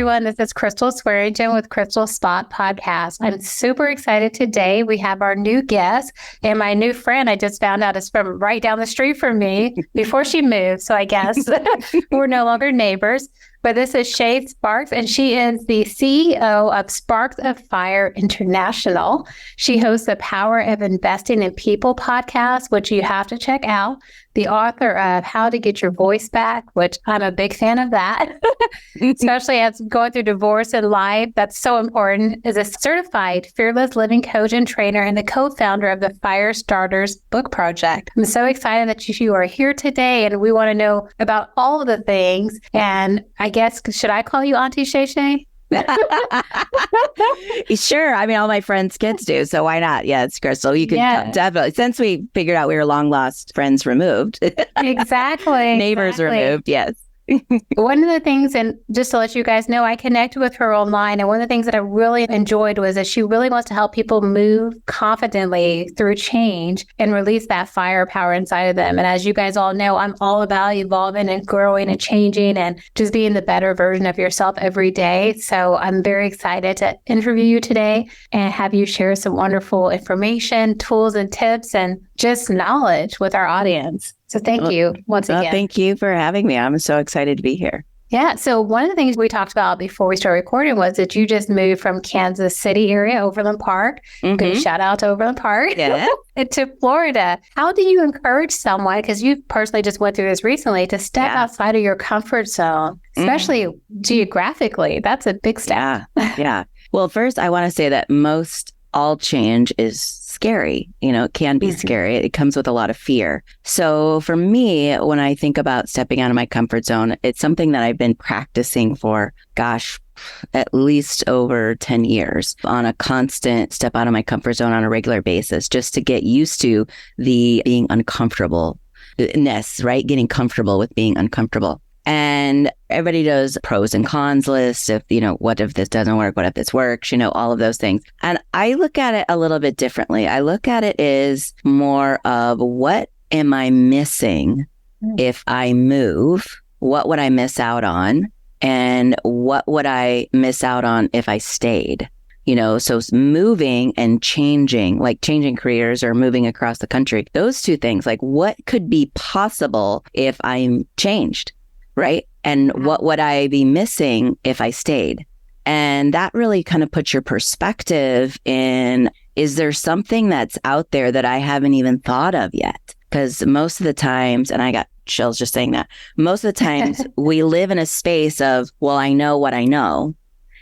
everyone. This is Crystal Swearingen with Crystal Spot Podcast. I'm super excited today. We have our new guest and my new friend. I just found out is from right down the street from me before she moved. So I guess we're no longer neighbors. But this is Shā Sparks, and she is the CEO of Sparks of Fire International. She hosts the Power of Investing in People podcast, which you have to check out. The author of How to Get Your Voice Back, which I'm a big fan of that, especially as going through divorce and life. That's so important. Is a certified fearless living coach and trainer and the co-founder of the Fire Starters book project. I'm so excited that you are here today, and we want to know about all of the things. And I guess, should I call you Auntie Shay Shay? Sure. I mean, all my friends' kids do, so why not? Yeah, it's Crystal. You could definitely, since we figured out we were long lost friends removed. Exactly. Neighbors removed, yes. One of the things, and just to let you guys know, I connected with her online. And one of the things that I really enjoyed was that she really wants to help people move confidently through change and release that firepower inside of them. And as you guys all know, I'm all about evolving and growing and changing and just being the better version of yourself every day. So I'm very excited to interview you today and have you share some wonderful information, tools and tips, and just knowledge with our audience. So thank you once again. Thank you for having me. I'm so excited to be here. Yeah. So one of the things we talked about before we started recording was that you just moved from Kansas City area, Overland Park. Good shout out to Overland Park. Yeah. To Florida. How do you encourage someone, because you personally just went through this recently, to step outside of your comfort zone, especially geographically? That's a big step. Yeah. Well, first, I want to say that all change is scary. You know, it can be scary. It comes with a lot of fear. So for me, when I think about stepping out of my comfort zone, it's something that I've been practicing for, at least over 10 years on a constant step out of my comfort zone on a regular basis, just to get used to the being uncomfortableness, right? Getting comfortable with being uncomfortable. And everybody does pros and cons lists of, what if this doesn't work? What if this works? All of those things. And I look at it a little bit differently. I look at it as more of, what am I missing if I move? What would I miss out on? And what would I miss out on if I stayed? So moving and changing, like changing careers or moving across the country, those two things, like what could be possible if I changed? Right? And what would I be missing if I stayed? And that really kind of puts your perspective in, is there something that's out there that I haven't even thought of yet? Because most of the times, and I got chills just saying that, most of the times we live in a space of, well, I know what I know,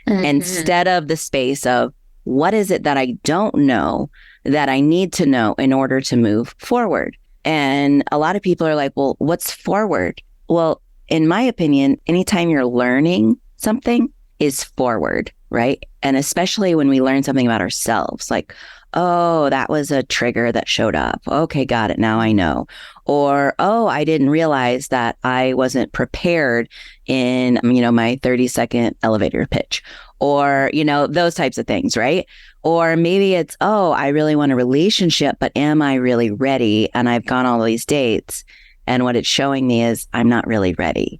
instead of the space of, what is it that I don't know that I need to know in order to move forward? And a lot of people are like, well, what's forward? Well, in my opinion, anytime you're learning something is forward, right? And especially when we learn something about ourselves, like, oh, that was a trigger that showed up. Okay, got it. Now I know. Or, oh, I didn't realize that I wasn't prepared in, my 30-second elevator pitch, or, those types of things, right? Or maybe it's, oh, I really want a relationship, but am I really ready? And I've gone all these dates. And what it's showing me is I'm not really ready,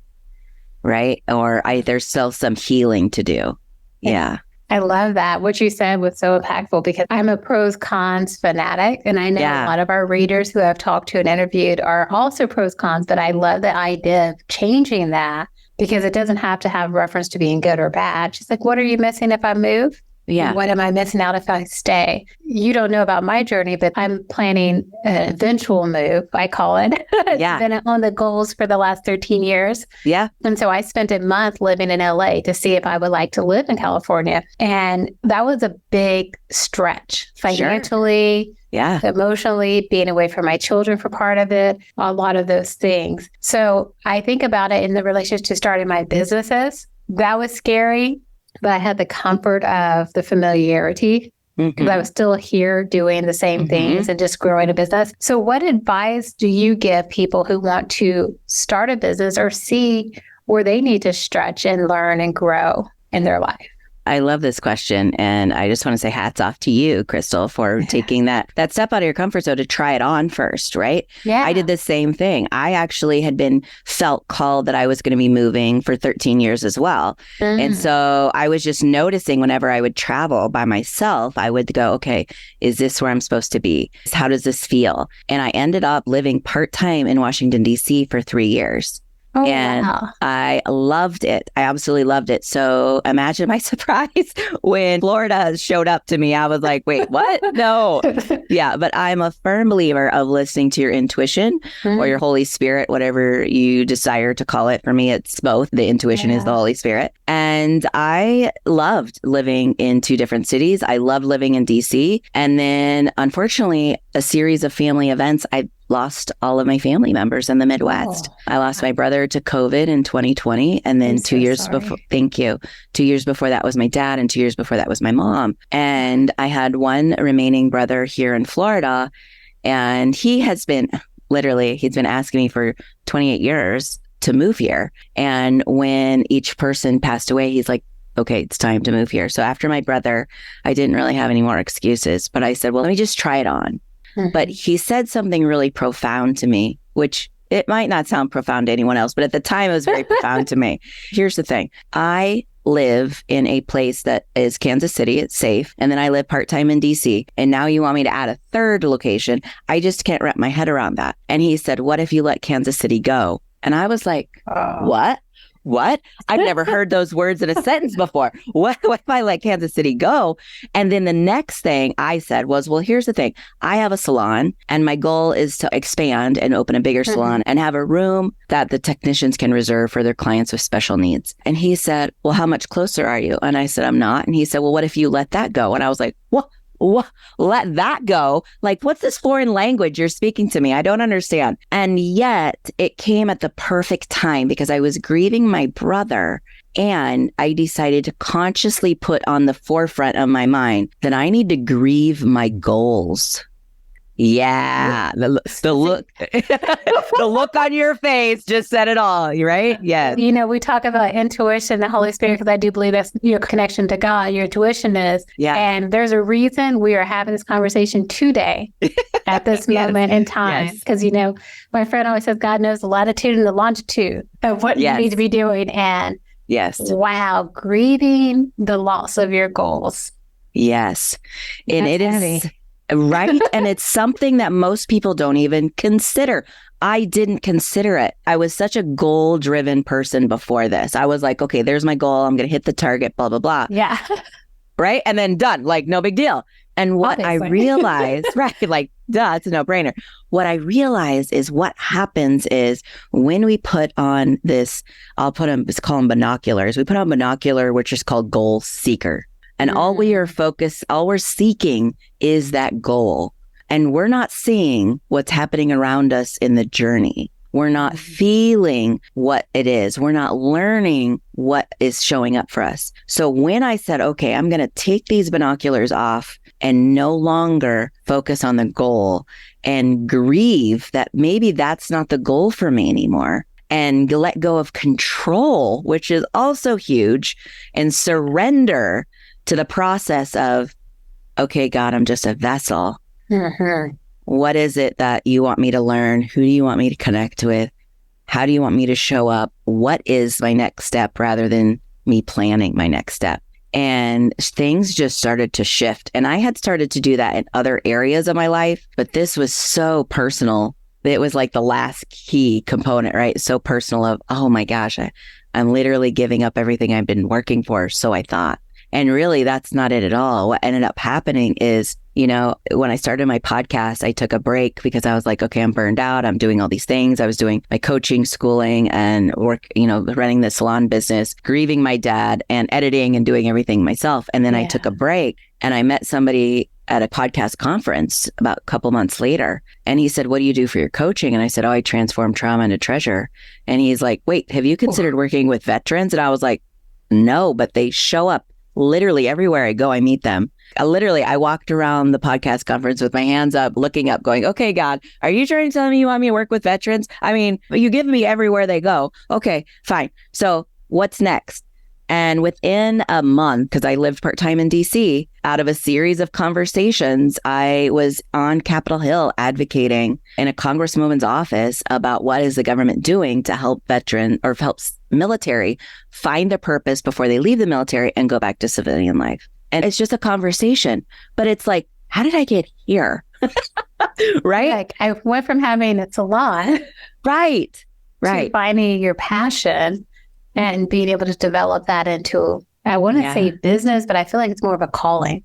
right? Or there's still some healing to do. Yeah. I love that. What you said was so impactful, because I'm a pros cons fanatic. And I know a lot of our readers who I've talked to and interviewed are also pros cons, but I love the idea of changing that, because it doesn't have to have reference to being good or bad. Just like, what are you missing if I move? Yeah. What am I missing out if I stay? You don't know about my journey, but I'm planning an eventual move, I call it. It's been on the goals for the last 13 years. Yeah. And so I spent a month living in LA to see if I would like to live in California. And that was a big stretch financially, emotionally, being away from my children for part of it, a lot of those things. So I think about it in the relationship to starting my businesses. That was scary. But I had the comfort of the familiarity, because I was still here doing the same things and just growing a business. So what advice do you give people who want to start a business or see where they need to stretch and learn and grow in their life? I love this question. And I just want to say hats off to you, Crystal, for taking that step out of your comfort zone to try it on first, right? Yeah. I did the same thing. I actually had felt called that I was going to be moving for 13 years as well. And so I was just noticing whenever I would travel by myself, I would go, okay, is this where I'm supposed to be? How does this feel? And I ended up living part-time in Washington, D.C. for 3 years. Oh, And wow. I loved it. I absolutely loved it. So imagine my surprise when Florida showed up to me. I was like, wait, what? No. Yeah, but I'm a firm believer of listening to your intuition or your Holy Spirit, whatever you desire to call it. For me, it's both. The intuition is the Holy Spirit. And I loved living in 2 different cities. I loved living in DC. And then, unfortunately, a series of family events, I lost all of my family members in the Midwest. I lost my brother to COVID in 2020. And then 2 years before, thank you. 2 years before that was my dad. And 2 years before that was my mom. And I had one remaining brother here in Florida. And he's been asking me for 28 years to move here. And when each person passed away, he's like, okay, it's time to move here. So after my brother, I didn't really have any more excuses, but I said, well, let me just try it on. But he said something really profound to me, which it might not sound profound to anyone else, but at the time it was very profound to me. Here's the thing. I live in a place that is Kansas City. It's safe. And then I live part-time in DC. And now you want me to add a third location. I just can't wrap my head around that. And he said, what if you let Kansas City go? And I was like, what? What? I've never heard those words in a sentence before. What if I let Kansas City go? And then the next thing I said was, well, here's the thing. I have a salon and my goal is to expand and open a bigger salon and have a room that the technicians can reserve for their clients with special needs. And he said, well, how much closer are you? And I said, I'm not. And he said, well, what if you let that go? And I was like, what? Let that go? Like, what's this foreign language you're speaking to me? I don't understand. And yet it came at the perfect time because I was grieving my brother and I decided to consciously put on the forefront of my mind that I need to grieve my goals. Yeah, the look, the look on your face just said it all, right? Yes. You know, we talk about intuition, the Holy Spirit, because I do believe that's your connection to God, your intuition is. Yeah. And there's a reason we are having this conversation today at this moment in time. Because, you know, my friend always says God knows the latitude and the longitude of what you need to be doing. And wow, grieving the loss of your goals. Yes. And that's it heavy. is. Right. And it's something that most people don't even consider. I didn't consider it. I was such a goal-driven person before this. I was like, okay, there's my goal. I'm going to hit the target, blah, blah, blah. Yeah. Right. And then done. Like, no big deal. And what I realized, right, like, duh, it's a no-brainer. What I realized is what happens is when we put on this, let's call them binoculars. We put on binocular, which is called goal seeker. And all we're seeking is that goal. And we're not seeing what's happening around us in the journey. We're not feeling what it is. We're not learning what is showing up for us. So when I said, okay, I'm going to take these binoculars off and no longer focus on the goal and grieve that maybe that's not the goal for me anymore, and let go of control, which is also huge, and surrender to the process of, okay, God, I'm just a vessel. What is it that you want me to learn? Who do you want me to connect with? How do you want me to show up? What is my next step rather than me planning my next step? And things just started to shift. And I had started to do that in other areas of my life, but this was so personal. It was like the last key component, right? So personal of, oh my gosh, I'm literally giving up everything I've been working for. So I thought. And really, that's not it at all. What ended up happening is, you know, when I started my podcast, I took a break because I was like, okay, I'm burned out. I'm doing all these things. I was doing my coaching, schooling, and work, you know, running the salon business, grieving my dad and editing and doing everything myself. And then I took a break and I met somebody at a podcast conference about a couple months later. And he said, what do you do for your coaching? And I said, oh, I transform trauma into treasure. And he's like, wait, have you considered working with veterans? And I was like, no, but they show up. Literally everywhere I go, I meet them. I walked around the podcast conference with my hands up, looking up, going, okay, God, are you trying to tell me you want me to work with veterans? I mean, you give me everywhere they go. Okay, fine. So what's next? And within a month, because I lived part-time in DC, out of a series of conversations, I was on Capitol Hill advocating in a congresswoman's office about what is the government doing to help veteran or help military find their purpose before they leave the military and go back to civilian life. And it's just a conversation, but it's like, how did I get here? Right? Like I went from having a salon Right. to finding your passion and being able to develop that into, I wouldn't say business, but I feel like it's more of a calling.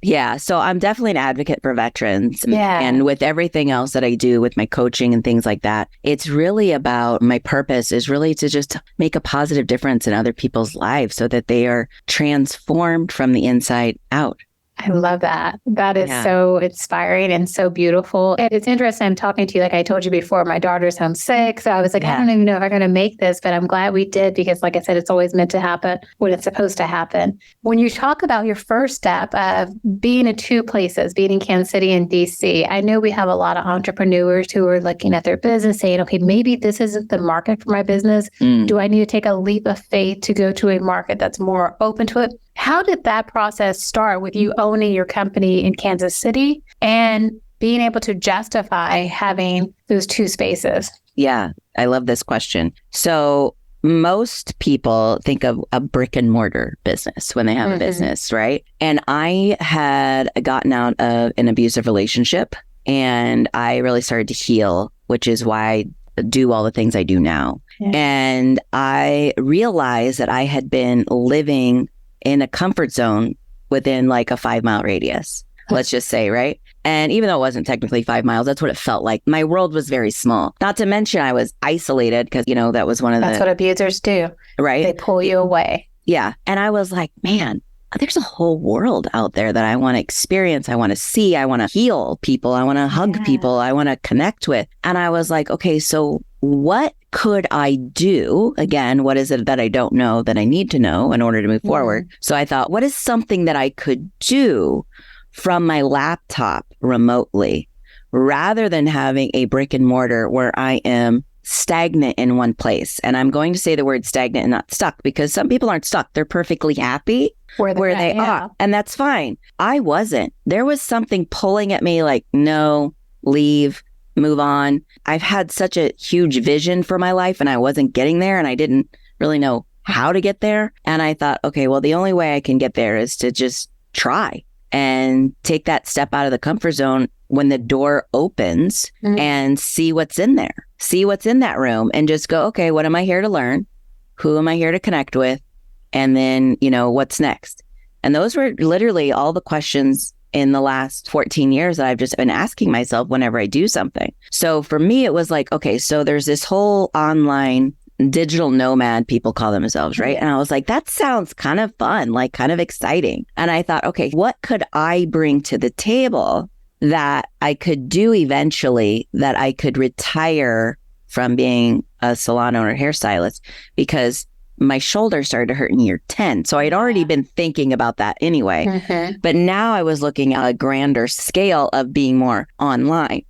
Yeah. So I'm definitely an advocate for veterans. Yeah. And with everything else that I do with my coaching and things like that, it's really about my purpose is really to just make a positive difference in other people's lives so that they are transformed from the inside out. I love that. That is so inspiring and so beautiful. And it's interesting. I'm talking to you, like I told you before, my daughter's home sick. So I was like, I don't even know if I'm going to make this, but I'm glad we did because like I said, it's always meant to happen when it's supposed to happen. When you talk about your first step of being in two places, being in Kansas City and DC, I know we have a lot of entrepreneurs who are looking at their business saying, okay, maybe this isn't the market for my business. Do I need to take a leap of faith to go to a market that's more open to it? How did that process start with you owning your company in Kansas City and being able to justify having those two spaces? Yeah, I love this question. So most people think of a brick and mortar business when they have a business, right? And I had gotten out of an abusive relationship and I really started to heal, which is why I do all the things I do now. Yeah. And I realized that I had been living in a comfort zone within like a 5-mile radius, let's just say, right? And even though it wasn't technically 5 miles, that's what it felt like. My world was very small. Not to mention I was isolated because, you know, that was That's what abusers do. Right? They pull you away. Yeah. And I was like, man, there's a whole world out there that I want to experience. I want to see. I want to heal people. I want to hug people. I want to connect with. And I was like, okay, so what could I do? Again, what is it that I don't know that I need to know in order to move forward? So I thought, what is something that I could do from my laptop remotely rather than having a brick and mortar where I am stagnant in one place? And I'm going to say the word stagnant and not stuck because some people aren't stuck. They're perfectly happy where they are. And that's fine. I wasn't. There was something pulling at me like, no, leave, move on. I've had such a huge vision for my life and I wasn't getting there and I didn't really know how to get there. And I thought, okay, well, the only way I can get there is to just try and take that step out of the comfort zone when the door opens and see what's in there, see what's in that room and just go, okay, what am I here to learn? Who am I here to connect with? And then, you know, what's next? And those were literally all the questions in the last 14 years that I've just been asking myself whenever I do something. So for me, it was like, okay, so there's this whole online digital nomad, people call themselves, right? And I was like, that sounds kind of fun, like kind of exciting. And I thought, okay, what could I bring to the table that I could do eventually that I could retire from being a salon owner, hairstylist? Because my shoulder started to hurt in year 10. So I'd already been thinking about that anyway. But now I was looking at a grander scale of being more online,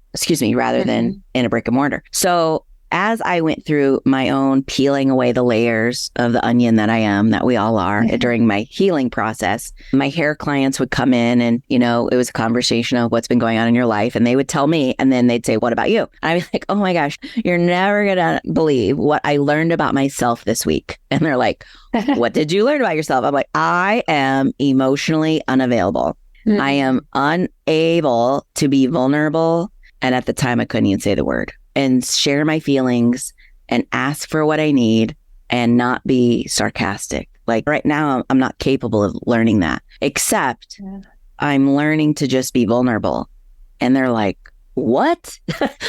rather than in a brick and mortar. So as I went through my own peeling away the layers of the onion that I am, that we all are during my healing process, my hair clients would come in and, you know, it was a conversation of what's been going on in your life. And they would tell me, and then they'd say, what about you? And I'd be like, oh my gosh, you're never going to believe what I learned about myself this week. And they're like, what did you learn about yourself? I'm like, I am emotionally unavailable. I am unable to be vulnerable. And at the time, I couldn't even say the word. And share my feelings and ask for what I need and not be sarcastic. Like right now, I'm not capable of learning that, except I'm learning to just be vulnerable. And they're like, what?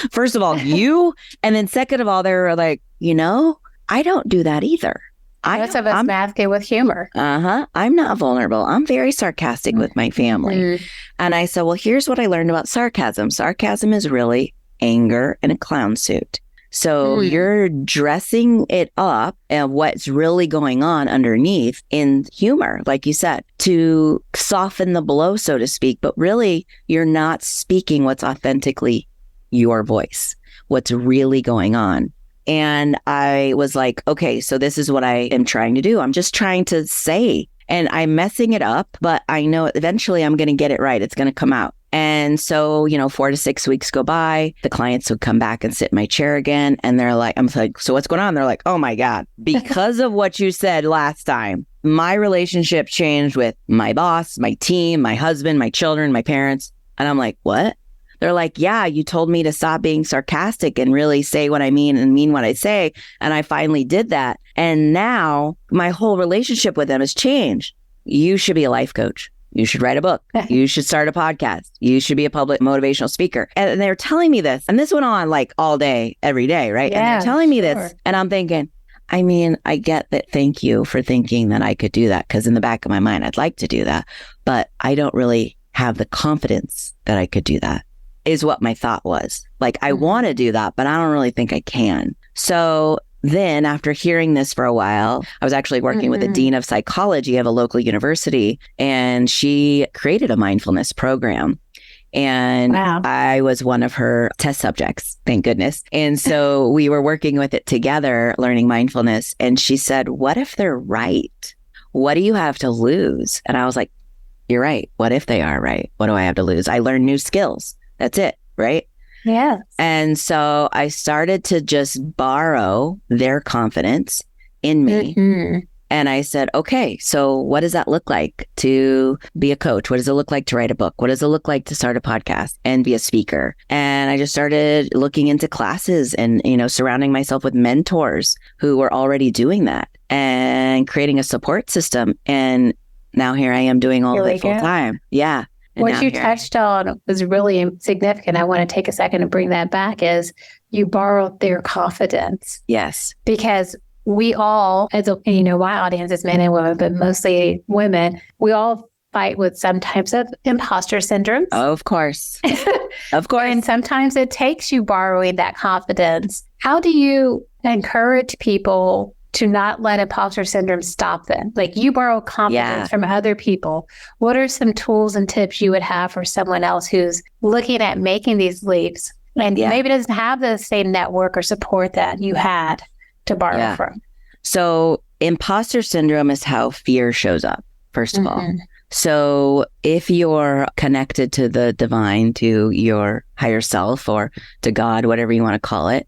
First of all, you? And then second of all, they're like, you know, I don't do that either. Most of us mask it with humor. I'm not vulnerable. I'm very sarcastic with my family. And I said, well, here's what I learned about sarcasm. Sarcasm is really anger in a clown suit. So you're dressing it up and what's really going on underneath in humor, like you said, to soften the blow, so to speak. But really, you're not speaking what's authentically your voice, what's really going on And I was like, okay, so this is what I am trying to do. I'm just trying to say, and I'm messing it up, but I know eventually I'm going to get it right. It's going to come out. And so, 4 to 6 weeks go by. The clients would come back and sit in my chair again. And they're like, I'm like, so what's going on? They're like, oh my God, because of what you said last time, my relationship changed with my boss, my team, my husband, my children, my parents. And I'm like, what? They're like, yeah, you told me to stop being sarcastic and really say what I mean and mean what I say. And I finally did that. And now my whole relationship with them has changed. You should be a life coach. You should write a book. You should start a podcast. You should be a public motivational speaker. And they're telling me this. And this went on like all day, every day, right? Yeah, and they're telling me this. And I'm thinking, I mean, I get that. Thank you for thinking that I could do that. Because in the back of my mind, I'd like to do that. But I don't really have the confidence that I could do that, is what my thought was. Like, I want to do that, but I don't really think I can. So then after hearing this for a while, I was actually working with the dean of psychology of a local university, and she created a mindfulness program. And I was one of her test subjects, thank goodness. And so we were working with it together, learning mindfulness. And she said, what if they're right? What do you have to lose? And I was like, you're right. What if they are right? What do I have to lose? I learned new skills. That's it, right? Yeah. And so I started to just borrow their confidence in me. And I said, okay, so what does that look like to be a coach? What does it look like to write a book? What does it look like to start a podcast and be a speaker? And I just started looking into classes and, surrounding myself with mentors who were already doing that and creating a support system. And now here I am doing all of it full time. Yeah. What you touched on was really significant. I want to take a second to bring that back is you borrowed their confidence. Yes. Because we all, my audience is men and women, but mostly women, we all fight with some types of imposter syndrome. Oh, of course. Of course. And sometimes it takes you borrowing that confidence. How do you encourage people to not let imposter syndrome stop them? Like, you borrow confidence from other people. What are some tools and tips you would have for someone else who's looking at making these leaps and maybe doesn't have the same network or support that you had to borrow from? So imposter syndrome is how fear shows up, first of all. So if you're connected to the divine, to your higher self or to God, whatever you want to call it,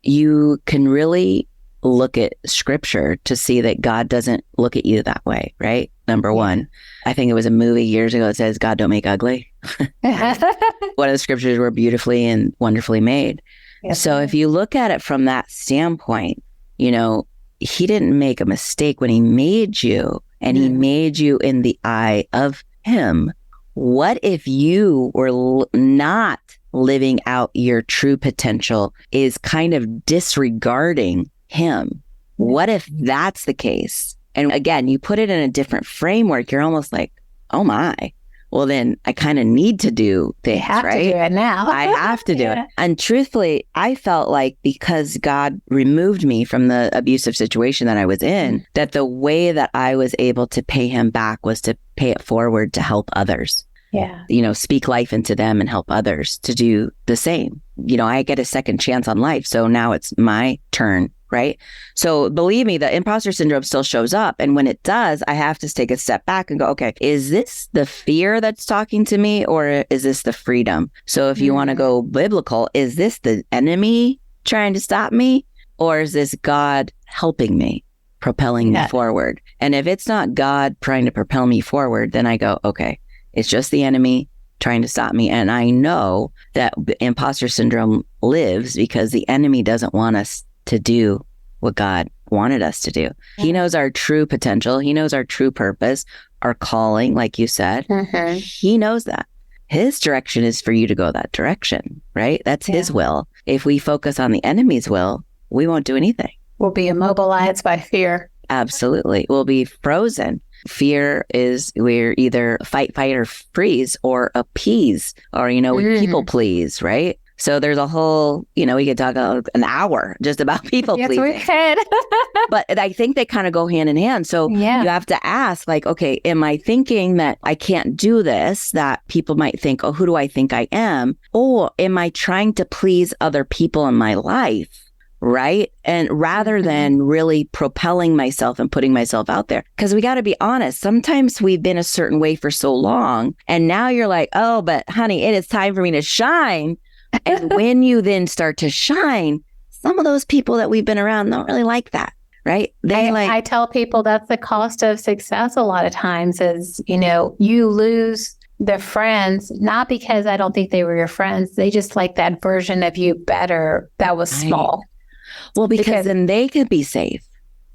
you can really look at scripture to see that God doesn't look at you that way, right? Number one, I think it was a movie years ago that says, God don't make ugly. One of the scriptures were beautifully and wonderfully made. Yes. So if you look at it from that standpoint, he didn't make a mistake when he made you, and he made you in the eye of him. What if you were not living out your true potential, is kind of disregarding him? What if that's the case? And again, you put it in a different framework, you're almost like, oh my, well then I kind of need to do things, right? To do it now. I have to do it. And truthfully, I felt like because God removed me from the abusive situation that I was in, that the way that I was able to pay him back was to pay it forward to help others. Yeah. Speak life into them and help others to do the same. I get a second chance on life. So now it's my turn, right? So believe me, the imposter syndrome still shows up. And when it does, I have to take a step back and go, okay, is this the fear that's talking to me, or is this the freedom? So if you want to go biblical, is this the enemy trying to stop me, or is this God helping me, propelling me forward? And if it's not God trying to propel me forward, then I go, okay, it's just the enemy trying to stop me. And I know that imposter syndrome lives because the enemy doesn't want us to do what God wanted us to do. He knows our true potential. He knows our true purpose, our calling, like you said. He knows that. His direction is for you to go that direction, right? That's his will. If we focus on the enemy's will, we won't do anything. We'll be immobilized by fear. Absolutely. We'll be frozen. Fear is we're either fight, or freeze, or appease, or, we people please, right? So there's a whole, we could talk an hour just about people pleasing. Yes, we could. But I think they kind of go hand in hand. So you have to ask, like, okay, am I thinking that I can't do this, that people might think, oh, who do I think I am? Or am I trying to please other people in my life right? And rather than really propelling myself and putting myself out there, because we got to be honest, sometimes we've been a certain way for so long. And now you're like, oh, but honey, it is time for me to shine. And when you then start to shine, some of those people that we've been around don't really like that, right? I tell people that's the cost of success a lot of times is, you lose the friends, not because I don't think they were your friends. They just like that version of you better that was small. Well, because then they could be safe.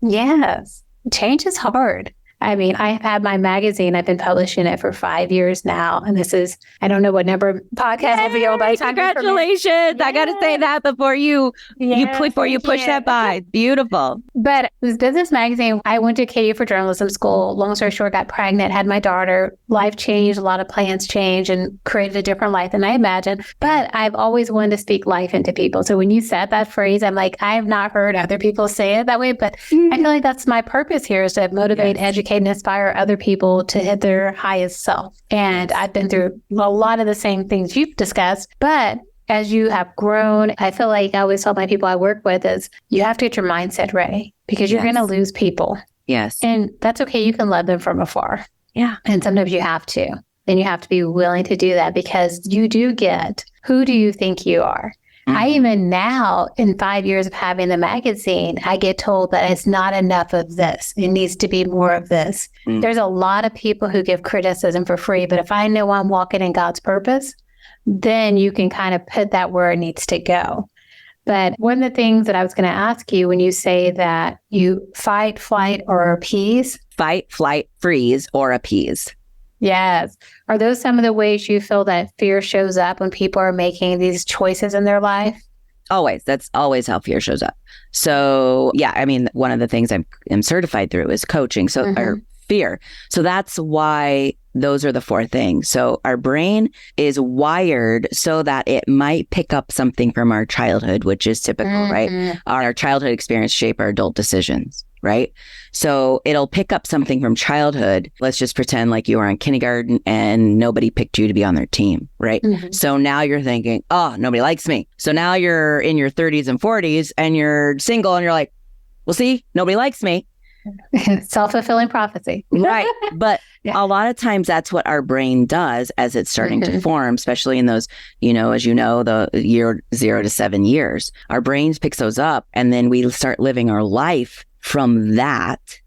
Yes. Change is hard. I mean, I've had my magazine. I've been publishing it for 5 years now. And this is, I don't know what number podcast will be on by time. Congratulations. I got to say that before you push that by. Beautiful. But this business magazine, I went to KU for journalism school. Long story short, got pregnant, had my daughter. Life changed. A lot of plans changed and created a different life than I imagined. But I've always wanted to speak life into people. So when you said that phrase, I'm like, I have not heard other people say it that way. But I feel like that's my purpose here is to motivate, educate, and inspire other people to hit their highest self. And I've been through a lot of the same things you've discussed, but as you have grown, I feel like I always tell my people I work with is you have to get your mindset ready because you're going to lose people. Yes. And that's okay. You can love them from afar. Yeah. And sometimes you have to. And you have to be willing to do that because you do get, who do you think you are? I even now, in 5 years of having the magazine, I get told that it's not enough of this. It needs to be more of this. There's a lot of people who give criticism for free, but if I know I'm walking in God's purpose, then you can kind of put that where it needs to go. But one of the things that I was going to ask you when you say that you fight, flight, or appease. Fight, flight, freeze, or appease. Yes. Are those some of the ways you feel that fear shows up when people are making these choices in their life? Always. That's always how fear shows up. So, yeah, I mean, one of the things I'm certified through is coaching. So, or fear. So that's why those are the four things. So our brain is wired so that it might pick up something from our childhood, which is typical, right? Our childhood experience shape our adult decisions, right? So it'll pick up something from childhood. Let's just pretend like you were in kindergarten and nobody picked you to be on their team, right? So now you're thinking, oh, nobody likes me. So now you're in your 30s and 40s and you're single and you're like, well, see, nobody likes me. Self-fulfilling prophecy. Right. But a lot of times that's what our brain does as it's starting to form, especially in those, as you know, the year 0 to 7 years. Our brains picks those up and then we start living our life from that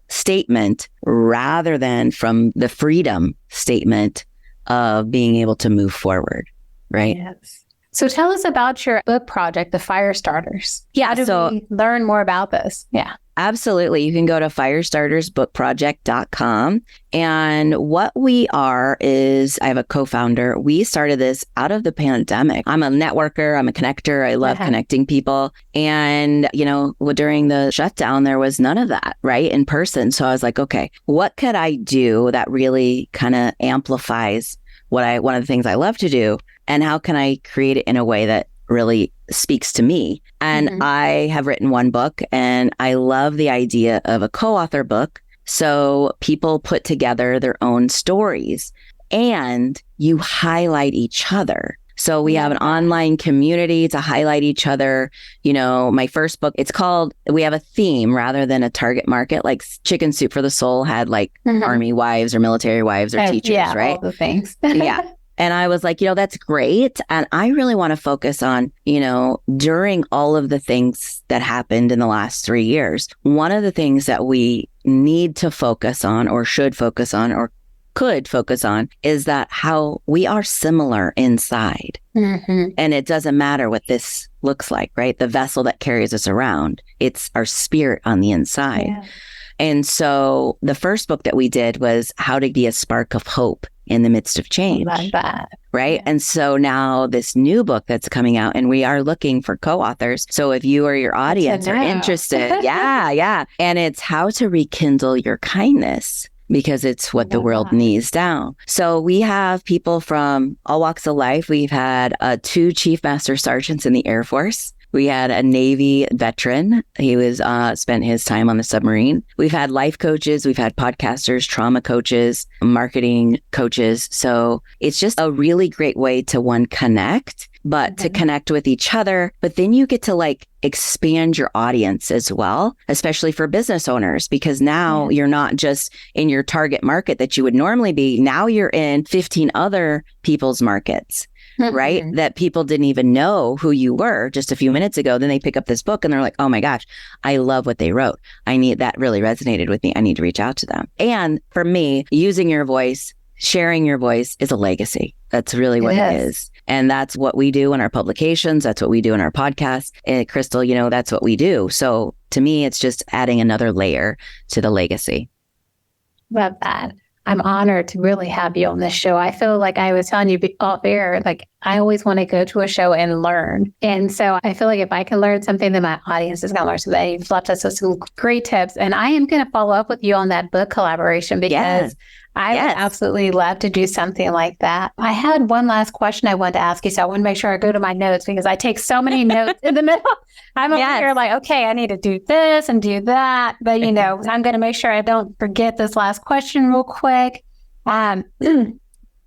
statement rather than from the freedom statement of being able to move forward. Right. Yes. So tell us about your book project, The Fire Starters. How do we learn more about this? Yeah. Absolutely. You can go to firestartersbookproject.com. And what we are is, I have a co-founder. We started this out of the pandemic. I'm a networker. I'm a connector. I love connecting people. And, during the shutdown, there was none of that, right? In person. So I was like, okay, what could I do that really kind of amplifies one of the things I love to do? And how can I create it in a way that really speaks to me? And I have written one book and I love the idea of a co-author book. So people put together their own stories and you highlight each other. So we have an online community to highlight each other. My first book, we have a theme rather than a target market, like Chicken Soup for the Soul had like army wives or military wives or teachers, right? All the things. Yeah. And I was like, that's great. And I really want to focus on, during all of the things that happened in the last 3 years, one of the things that we need to focus on or should focus on or could focus on is that how we are similar inside. And it doesn't matter what this looks like, right? The vessel that carries us around, it's our spirit on the inside. Yeah. And so the first book that we did was How to Be a Spark of Hope in the Midst of Change. Like that. Right. Yeah. And so now this new book that's coming out and we are looking for co-authors. So if you or your audience are interested, yeah. And it's how to rekindle your kindness because it's what the world needs now. So we have people from all walks of life. We've had 2 Chief Master Sergeants in the Air Force. We had a Navy veteran. He was spent his time on the submarine. We've had life coaches. We've had podcasters, trauma coaches, marketing coaches. So it's just a really great way to connect, but to connect with each other. But then you get to like expand your audience as well, especially for business owners, because now you're not just in your target market that you would normally be. Now you're in 15 other people's markets. Right? That people didn't even know who you were just a few minutes ago. Then they pick up this book and they're like, oh my gosh, I love what they wrote. That really resonated with me. I need to reach out to them. And for me, using your voice, sharing your voice is a legacy. That's really what it is. And that's what we do in our publications. That's what we do in our podcast. And Crystal, that's what we do. So to me, it's just adding another layer to the legacy. Love that. I'm honored to really have you on this show. I feel like I was telling you off air, like I always want to go to a show and learn. And so I feel like if I can learn something, then my audience is going to learn something. You've left us with some great tips. And I am going to follow up with you on that book collaboration because I would absolutely love to do something like that. I had one last question I wanted to ask you. So I want to make sure I go to my notes because I take so many notes in the middle. I'm over here like, okay, I need to do this and do that. But, I'm going to make sure I don't forget this last question real quick. I'm going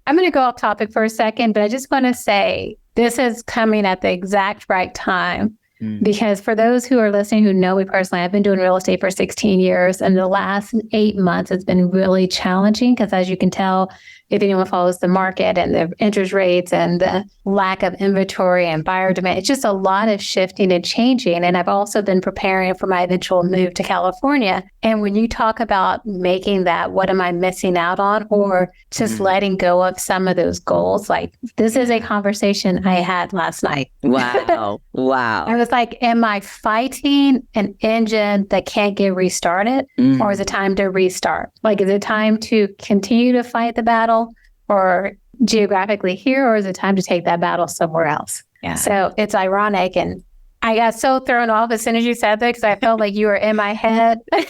to go off topic for a second, but I just want to say this is coming at the exact right time. Because for those who are listening who know me personally, I've been doing real estate for 16 years. And the last 8 months has been really challenging because as you can tell, if anyone follows the market and the interest rates and the lack of inventory and buyer demand, it's just a lot of shifting and changing. And I've also been preparing for my eventual move to California. And when you talk about making that, what am I missing out on? Or just letting go of some of those goals, like this is a conversation I had last night. Wow. Wow. I was like, am I fighting an engine that can't get restarted? Or is it time to restart? Like, is it time to continue to fight the battle or geographically here, or is it time to take that battle somewhere else? Yeah. So it's ironic. And I got so thrown off as soon as you said that because I felt like you were in my head. Then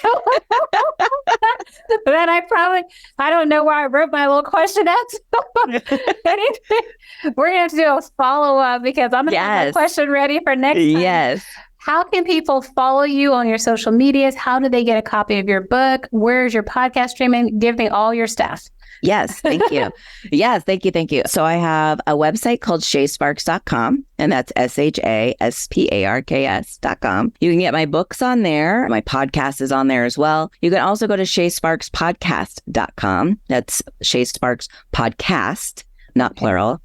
I don't know where I wrote my little question at. We're going to have to do a follow-up because I'm going to have a question ready for next time. Yes. How can people follow you on your social medias? How do they get a copy of your book? Where's your podcast streaming? Give me all your stuff. Yes, thank you. Yes, thank you. Thank you. So I have a website called ShaSparks.com, and that's ShaSparks.com. You can get my books on there. My podcast is on there as well. You can also go to ShaSparksPodcast.com. That's Sha Sparks Podcast, not plural,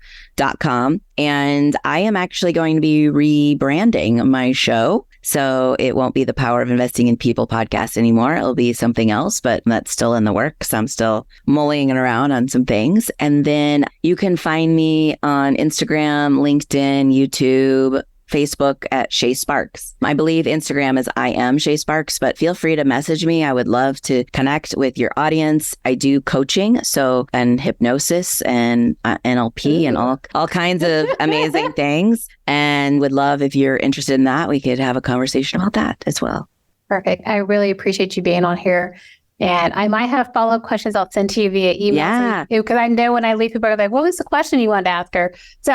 .com. And I am actually going to be rebranding my show. So it won't be the Power of Investing in People podcast anymore. It'll be something else, but that's still in the works. I'm still mulling around on some things. And then you can find me on Instagram, LinkedIn, YouTube, Facebook at Sha Sparks. I believe Instagram is I am Sha Sparks, but feel free to message me. I would love to connect with your audience. I do coaching, and hypnosis and NLP and all kinds of amazing things. And would love if you're interested in that, we could have a conversation about that as well. Perfect. I really appreciate you being on here. And I might have follow-up questions I'll send to you via email. Yeah. Because I know when I leave people are like, what was the question you wanted to ask her? So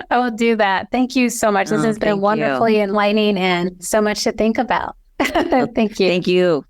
I will do that. Thank you so much. This has been wonderfully enlightening and so much to think about. Thank you. Thank you.